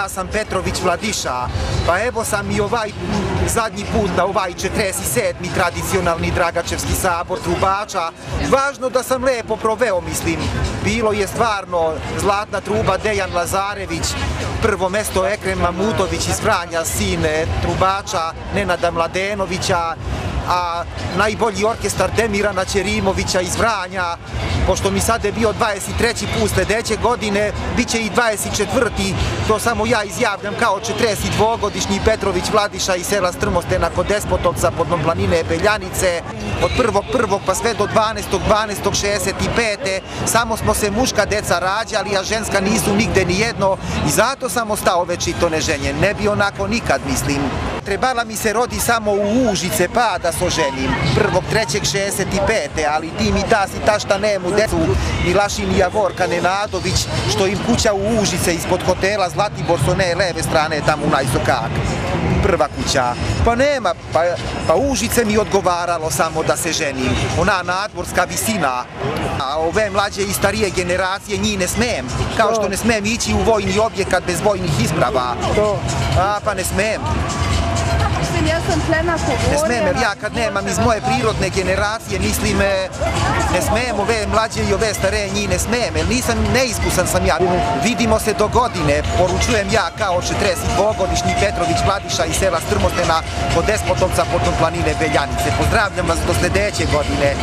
Ja sam Petrović Vladiša, pa evo sam i ovaj zadnji put na ovaj 47. tradicionalni Dragačevski sabor trubača. Važno da sam lepo proveo, mislim. Bilo je stvarno zlatna truba Dejan Lazarević, prvo mesto Ekrem Mamutović iz Vranja, sin trubača Nenada Mladenovića, a najbolji orkestar Demirana Ćerimovića iz Vranja. Pošto mi sad je bio 23. put sljedeće godine, bit će i 24. To samo ja izjavljam kao 42-godišnji Petrović Vladiša iz sela Strmostena kod Despotovca pod planine Beljanice. Od 1.1. pa sve do 12.12.65. samo smo se muška deca rađali, a ženska nisu nigde ni jedno i zato sam ostao večito neženjen. Ne bi onako nikad, mislim. Trebala mi se rodi samo u Užice pa da se oženim, 1.3.65. ali ti mi ta si ta šta nemu decu Milašin i Javorka Nenadović, što im kuća u Užice ispod hotela Zlatibor s one leve strane tamo u najsokak. Prva kuća. Pa nema, pa Užice mi odgovaralo samo da se ženim. Ona nadvorska visina. A ove mlađe i starije generacije njih ne smem. Kao što ne smem ići u vojni objekat bez vojnih isprava. Pa ne smem. Ne smem, jer ja kad nemam iz moje prirodne generacije, mislim, ne smem ove mlađe i ove stare, njih ne smem, jer nisam, neiskusan sam ja. Vidimo se do godine, poručujem ja kao 42-godišnji Petrović Vladiša iz sela Strmostena kod Despotovca pod planine Beljanice. Pozdravljam vas do sljedeće godine.